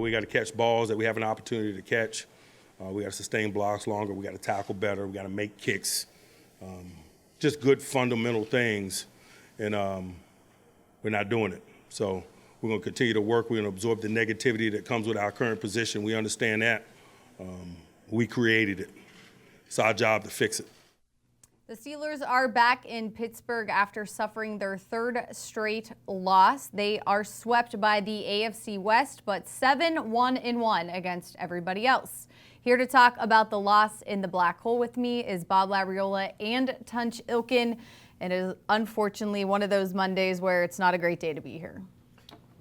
We got to catch balls that we have an opportunity to catch. We got to sustain blocks longer. We got to tackle better. We got to make kicks. Just good fundamental things, and we're not doing it. So we're going to continue to work. We're going to absorb the negativity that comes with our current position. We understand that. We created it. It's our job to fix it. The Steelers are back in Pittsburgh after suffering their third straight loss. They are swept by the AFC West, but 7-1-1 against everybody else. Here to talk about the loss in the black hole with me is Bob Labriola and Tunch Ilkin. It is unfortunately one of those Mondays where it's not a great day to be here.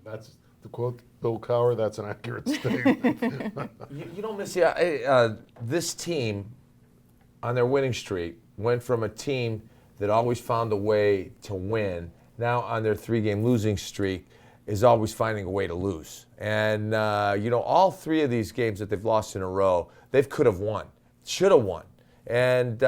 That's to quote Bill Cowher, that's an accurate statement. Missy, this team on their winning streak went from a team that always found a way to win, now on their 3-game losing streak, is always finding a way to lose. And, all 3 of these games that they've lost in a row, they could have won, should have won. And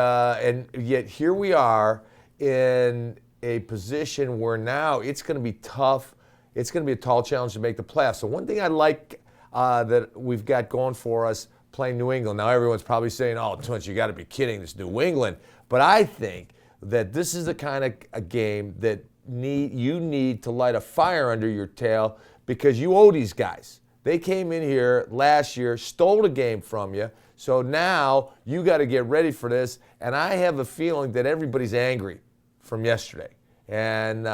yet here we are in a position where now it's going to be tough. It's going to be a tall challenge to make the playoffs. So one thing I like that we've got going for us playing New England. Now everyone's probably saying, oh, Tunch, you got to be kidding, this New England. But I think that this is the kind of a game that you need to light a fire under your tail because you owe these guys. They came in here last year, stole the game from you. So now you got to get ready for this. And I have a feeling that everybody's angry from yesterday. And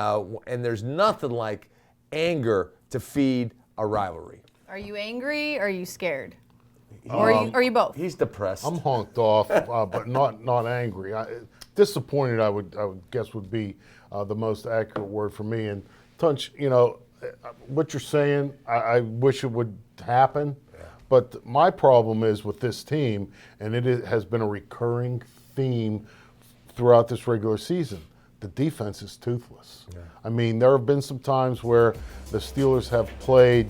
there's nothing like anger to feed a rivalry. Are you angry or are you scared? Or are you both? He's depressed. I'm honked off, but not angry. Disappointed, I would guess, would be the most accurate word for me. And Tunch, what you're saying, I wish it would happen. Yeah. But my problem is with this team, and has been a recurring theme throughout this regular season. The defense is toothless. Yeah. I mean, there have been some times where the Steelers have played,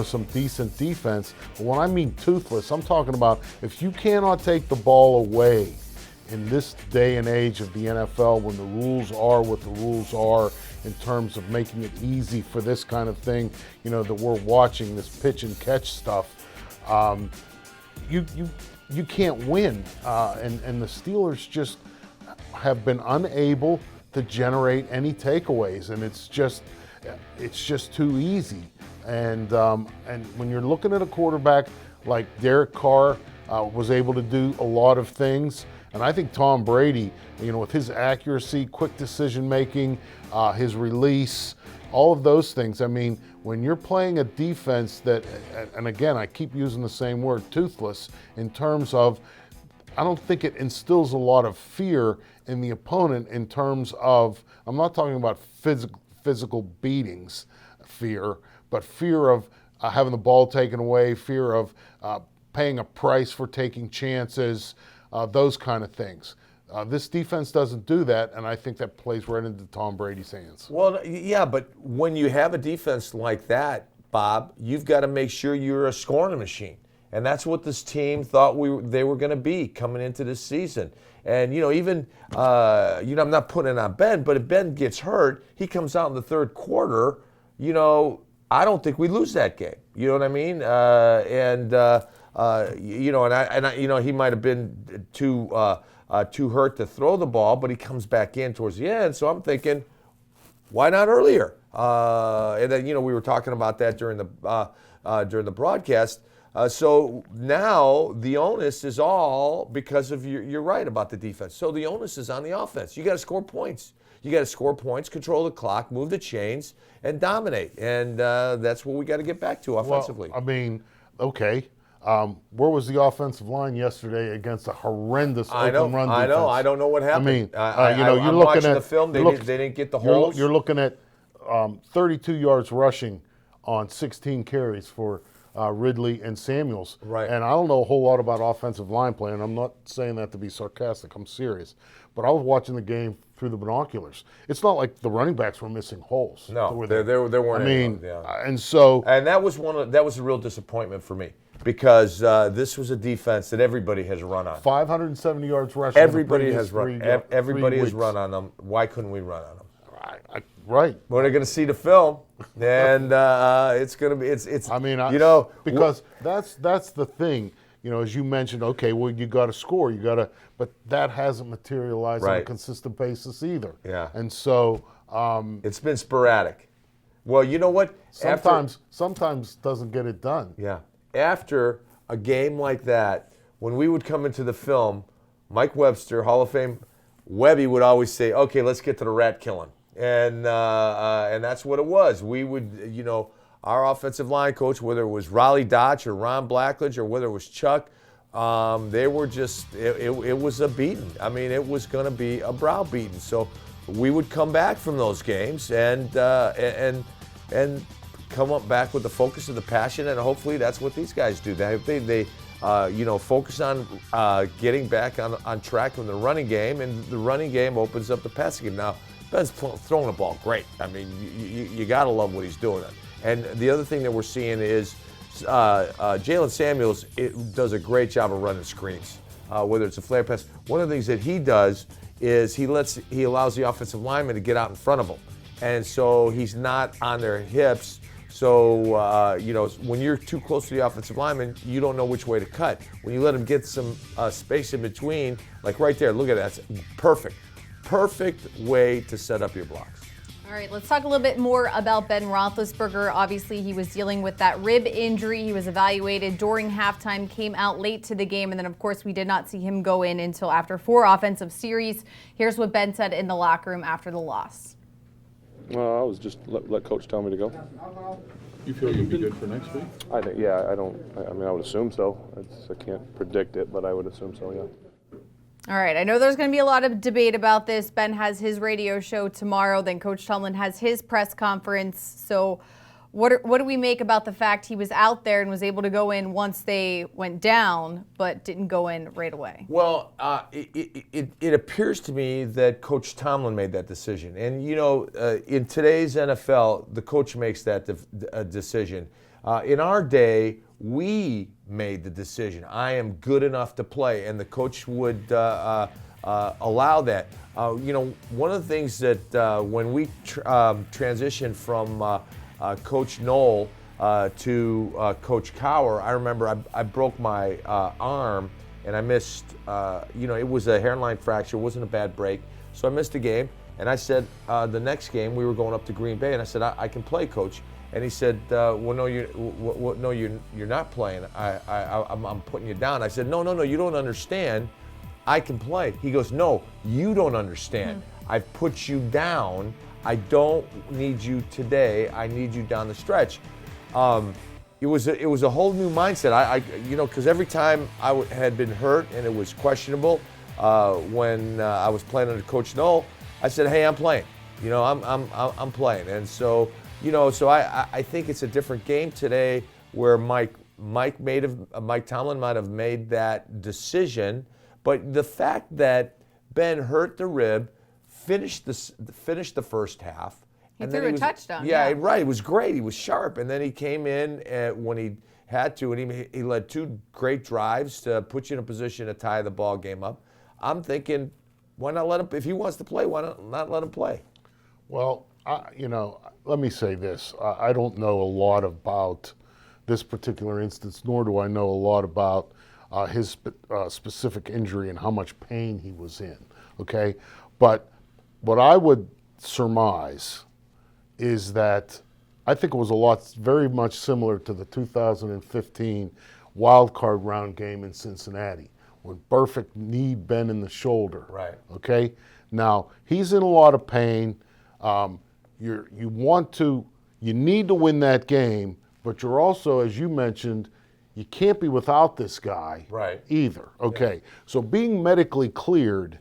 some decent defense. But when I mean toothless, I'm talking about if you cannot take the ball away in this day and age of the NFL when the rules are what the rules are in terms of making it easy for this kind of thing, that we're watching, this pitch and catch stuff, you can't win. And the Steelers just have been unable to generate any takeaways, and it's just too easy. And when you're looking at a quarterback like Derek Carr was able to do a lot of things, and I think Tom Brady, with his accuracy, quick decision making, his release, all of those things. I mean, when you're playing a defense that, and again, I keep using the same word, toothless, in terms of, I don't think it instills a lot of fear in the opponent in terms of, I'm not talking about physical beatings, fear, but fear of having the ball taken away, fear of paying a price for taking chances, those kind of things. This defense doesn't do that, and I think that plays right into Tom Brady's hands. Well, yeah, but when you have a defense like that, Bob, you've got to make sure you're a scoring machine. And that's what this team thought they were going to be coming into this season. And, I'm not putting it on Ben, but if Ben gets hurt, he comes out in the third quarter, I don't think we lose that game. You know what I mean? He might have been too hurt to throw the ball, but he comes back in towards the end. So I'm thinking, why not earlier? And then, we were talking about that during the broadcast. So now the onus is all because of you're right about the defense. So the onus is on the offense. You got to score points. You got to score points, control the clock, move the chains, and dominate. And that's what we got to get back to offensively. Well, I mean, okay. Where was the offensive line yesterday against a horrendous Oakland run defense? I don't know what happened. I mean, you're I'm looking watching at the film. They didn't get the holes. You're looking at 32 yards rushing on 16 carries for Ridley and Samuels. Right. And I don't know a whole lot about offensive line play, and I'm not saying that to be sarcastic. I'm serious. But I was watching the game through the binoculars. It's not like the running backs were missing holes. No, there weren't. I mean, and that was a real disappointment for me because this was a defense that everybody has run on. 570 yards rushing. Everybody has run. Everybody has run on them. Why couldn't we run on them? Right. We're going to see the film, and it's going to be it's. I mean, because that's the thing. As you mentioned, okay, well, you got to score, but that hasn't materialized on a Right. consistent basis either. Yeah. And so It's been sporadic. Well, you know what? sometimes doesn't get it done. Yeah. After a game like that, when we would come into the film, Mike Webster, Hall of Fame, Webby would always say, "Okay, let's get to the rat killing," and that's what it was. We would, our offensive line coach, whether it was Raleigh Dotch or Ron Blackledge or whether it was Chuck, they were just it was a beating. I mean, it was going to be a brow beating. So we would come back from those games and come up back with the focus and the passion, and hopefully that's what these guys do. They focus on getting back on track in the running game, and the running game opens up the passing game. Now, Ben's throwing the ball great. I mean, you got to love what he's doing. And the other thing that we're seeing is Jalen Samuels does a great job of running screens, whether it's a flare pass. One of the things that he does is he allows the offensive lineman to get out in front of him, and so he's not on their hips. So, when you're too close to the offensive lineman, you don't know which way to cut. When you let him get some space in between, like right there, look at that, that's perfect. Perfect way to set up your blocks. All right, let's talk a little bit more about Ben Roethlisberger. Obviously, he was dealing with that rib injury. He was evaluated during halftime, came out late to the game, and then, of course, we did not see him go in until after 4 offensive series. Here's what Ben said in the locker room after the loss. I was just let coach tell me to go. You feel you'll be good for next week? I think, yeah. I would assume so. I can't predict it, but I would assume so, yeah. All right, I know there's going to be a lot of debate about this. Ben has his radio show tomorrow, then Coach Tomlin has his press conference. So what do we make about the fact he was out there and was able to go in once they went down, but didn't go in right away? Well, it appears to me that Coach Tomlin made that decision. And, in today's NFL, the coach makes that decision. In our day, we made the decision. I am good enough to play, and the coach would allow that. One of the things that when we transitioned from Coach Knoll to Coach Cower, I remember I broke my arm, and I missed, it was a hairline fracture, it wasn't a bad break, so I missed a game. And I said, the next game, we were going up to Green Bay, and I said, I can play, Coach. And he said, no, you're not playing. I'm putting you down. I said, no, you don't understand. I can play. He goes, no, you don't understand. I've put you down. I don't need you today. I need you down the stretch. It was a whole new mindset. Because every time I had been hurt and it was questionable, when I was playing under Coach Knoll, I said, hey, I'm playing. I'm playing. And so. So I think it's a different game today where Mike Tomlin might have made that decision, but the fact that Ben hurt the rib, finished the first half. He threw a touchdown. Yeah, right. It was great. He was sharp, and then he came in when he had to, and he led 2 great drives to put you in a position to tie the ball game up. I'm thinking, why not let him? If he wants to play, why not let him play? Well, let me say this. I don't know a lot about this particular instance, nor do I know a lot about his specific injury and how much pain he was in, okay? But what I would surmise is that I think it was very much similar to the 2015 wild card round game in Cincinnati when Burfict kneed Ben in the shoulder, Right. okay? Now, he's in a lot of pain. You need to win that game, but you're also, as you mentioned, you can't be without this guy either. Okay, so being medically cleared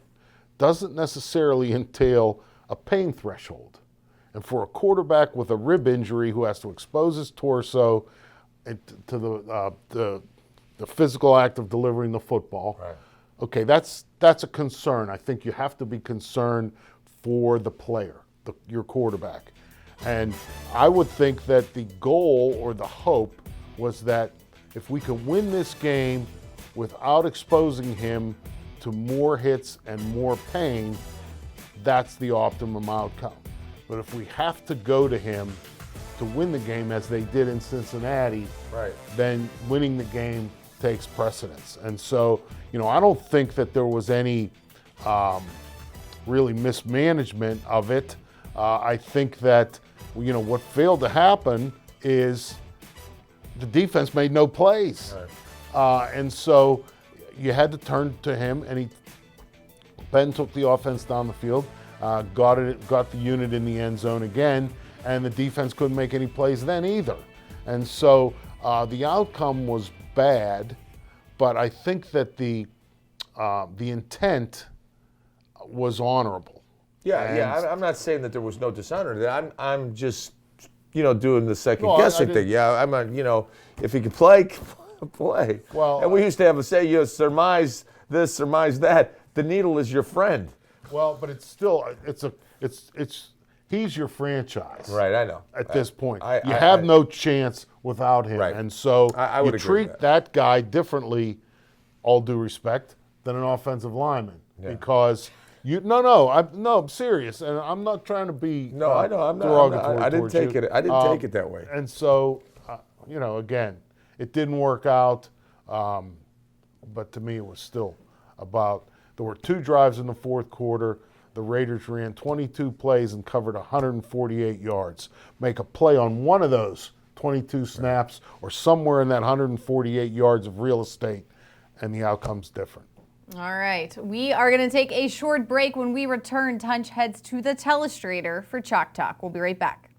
doesn't necessarily entail a pain threshold. And for a quarterback with a rib injury who has to expose his torso to the physical act of delivering the football, okay, that's a concern. I think you have to be concerned for the player, your quarterback. And I would think that the goal or the hope was that if we could win this game without exposing him to more hits and more pain, that's the optimum outcome. But if we have to go to him to win the game, as they did in Cincinnati, Right. then winning the game takes precedence. And so, I don't think that there was any really mismanagement of it. I think that, what failed to happen is the defense made no plays. Right. And so you had to turn to him, and Ben took the offense down the field, got the unit in the end zone again, and the defense couldn't make any plays then either. And so the outcome was bad, but I think that the intent was honorable. Yeah. I'm not saying that there was no dishonor. I'm just, doing the second No, I guessing didn't- thing. Yeah, I'm a, if he could play, play. Well, and we used to have a say, surmise this, surmise that. The needle is your friend. Well, but it's still he's your franchise. Right, I know. At this point, I you have no chance without him, Right. and so I would you agree with treat that guy differently, all due respect, than an offensive lineman because I'm serious, and I'm not trying to be No, I know. I'm not. derogatory I didn't towards take you. it. I didn't take it that way. And so, again, it didn't work out, but to me, it was still about. There were 2 drives in the fourth quarter. The Raiders ran 22 plays and covered 148 yards. Make a play on one of those 22 snaps or somewhere in that 148 yards of real estate, and the outcome's different. All right. We are going to take a short break. When we return, Tunch heads to the telestrator for Chalk Talk. We'll be right back.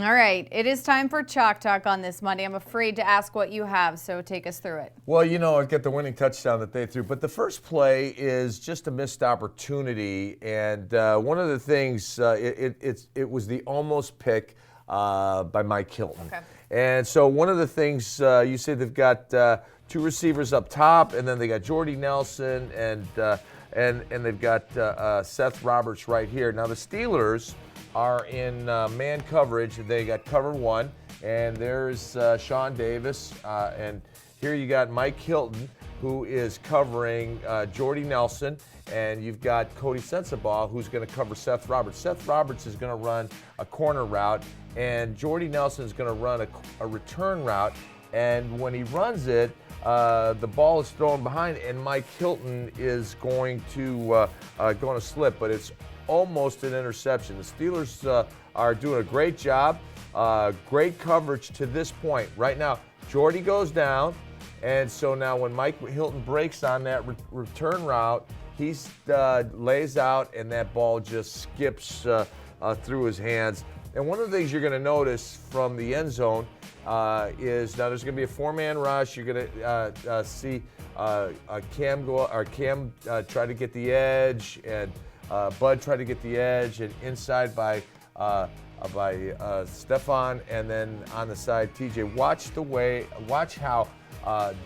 All right, it is time for Chalk Talk on this Monday. I'm afraid to ask what you have, so take us through it. Well, I get the winning touchdown that they threw, but the first play is just a missed opportunity, and one of the things it was the almost pick by Mike Hilton. Okay. And so one of the things you say they've got 2 receivers up top, and then they got Jordy Nelson and they've got Seth Roberts right here. Now the Steelers are in man coverage. They got cover 1, and there's Sean Davis, and here you got Mike Hilton, who is covering Jordy Nelson, and you've got Cody Sensabaugh, who's going to cover Seth Roberts. Seth Roberts is going to run a corner route, and Jordy Nelson is going to run a return route, and when he runs it, the ball is thrown behind, and Mike Hilton is going to slip, but it's almost an interception. The Steelers are doing a great job, great coverage to this point. Right now, Jordy goes down, and so now when Mike Hilton breaks on that return route, he lays out, and that ball just skips through his hands. And one of the things you're going to notice from the end zone is now there's going to be a 4-man rush. You're going to see Cam try to get the edge, and Bud tried to get the edge, and inside by Stefan, and then on the side, TJ. Watch how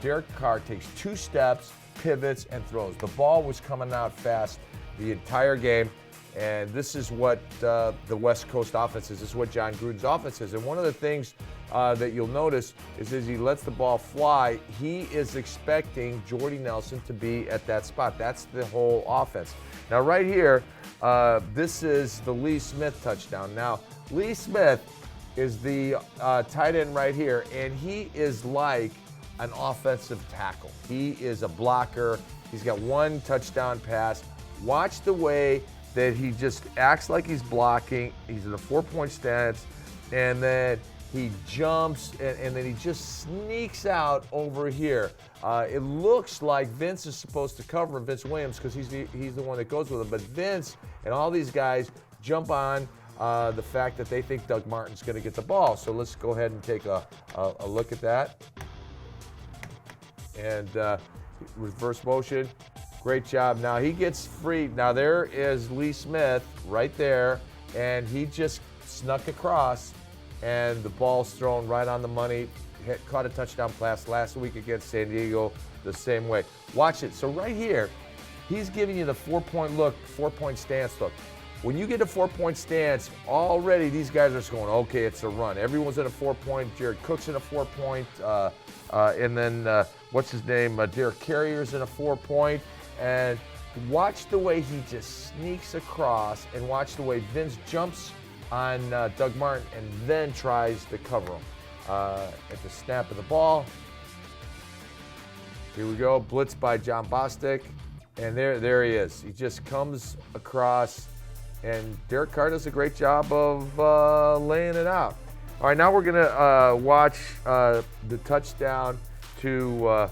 Derek Carr takes 2 steps, pivots, and throws. The ball was coming out fast the entire game, and this is what the West Coast offense is. This is what John Gruden's offense is. And one of the things that you'll notice is as he lets the ball fly, he is expecting Jordy Nelson to be at that spot. That's the whole offense. Now, right here, this is the Lee Smith touchdown. Now, Lee Smith is the tight end right here, and he is like an offensive tackle. He is a blocker. He's got 1 touchdown pass. Watch the way that he just acts like he's blocking. He's in a 4-point stance, and then he jumps, and then he just sneaks out over here. It looks like Vince is supposed to cover Vince Williams because he's the one that goes with him. But Vince and all these guys jump on the fact that they think Doug Martin's going to get the ball. So let's go ahead and take a look at that. And reverse motion. Great job. Now he gets free. Now there is Lee Smith right there, and he just snuck across, and the ball's thrown right on the money. Caught a touchdown pass last week against San Diego the same way. Watch it. So right here, he's giving you the 4-point look, 4-point stance look. When you get a 4-point stance, already these guys are just going, okay, it's a run. Everyone's in a 4-point. Jared Cook's in a 4-point. And then, what's his name? Derek Carrier's in a 4-point. And watch the way he just sneaks across, and watch the way Vince jumps on Doug Martin and then tries to cover him. At the snap of the ball, here we go, blitz by John Bostic, and there he is. He just comes across, and Derek Carr does a great job of laying it out. All right, now we're gonna watch the touchdown to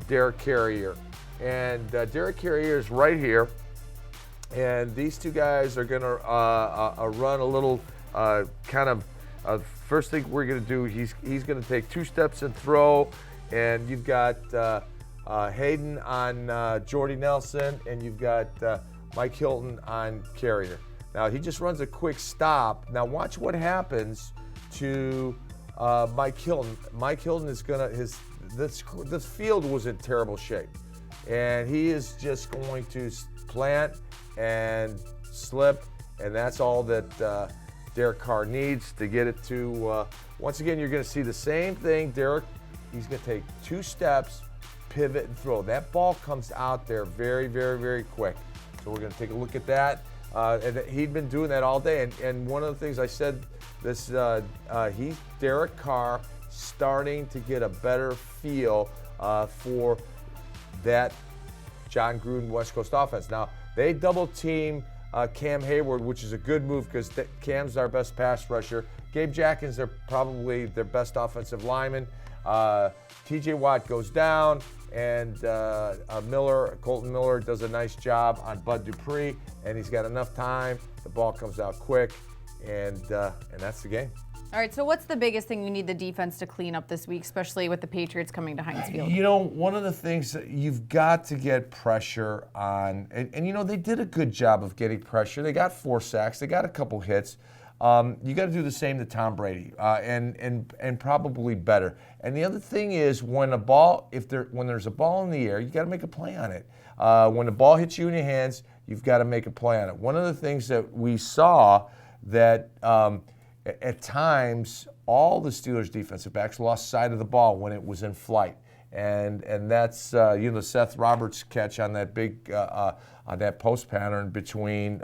Derek Carrier. And Derek Carrier is right here, and these two guys are gonna run a little kind of. First thing we're gonna do, he's gonna take 2 steps and throw, and you've got Hayden on Jordy Nelson, and you've got Mike Hilton on Carrier. Now he just runs a quick stop. Now watch what happens to Mike Hilton. Mike Hilton is gonna this field was in terrible shape. And he is just going to plant and slip, and that's all that Derek Carr needs to get it to. Once again, you're going to see the same thing. Derek, he's going to take 2 steps, pivot, and throw. That ball comes out there very, very, very quick. So we're going to take a look at that. And he'd been doing that all day. And one of the things I said, Derek Carr starting to get a better feel for that John Gruden West Coast offense. Now, they double team Cam Hayward, which is a good move because Cam's our best pass rusher. Gabe Jackins, they're probably their best offensive lineman. TJ Watt goes down, and Colton Miller does a nice job on Bud Dupree, and he's got enough time. The ball comes out quick, and that's the game. All right, so what's the biggest thing you need the defense to clean up this week, especially with the Patriots coming to Heinz Field? You know, one of the things that you've got to get pressure on, and you know, they did a good job of getting pressure. They got 4 sacks. They got a couple hits. You got to do the same to Tom Brady, and probably better. And the other thing is, when there's a ball in the air, you got to make a play on it. When the ball hits you in your hands, you've got to make a play on it. One of the things that we saw that at times, all the Steelers defensive backs lost sight of the ball when it was in flight, and that's Seth Roberts' catch on that big on that post pattern between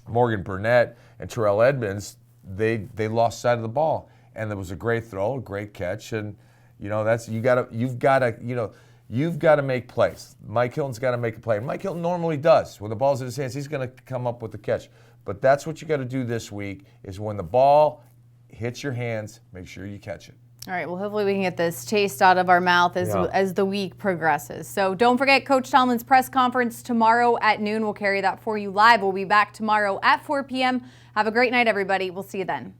Morgan Burnett and Terrell Edmonds. They lost sight of the ball, and there was a great throw, a great catch, and you've got to make plays. Mike Hilton's got to make a play, and Mike Hilton normally does. When the ball's in his hands, he's going to come up with the catch. But that's what you got to do this week, is when the ball hits your hands, make sure you catch it. All right, well, hopefully we can get this taste out of our mouth as the week progresses. So don't forget Coach Tomlin's press conference tomorrow at noon. We'll carry that for you live. We'll be back tomorrow at 4 p.m. Have a great night, everybody. We'll see you then.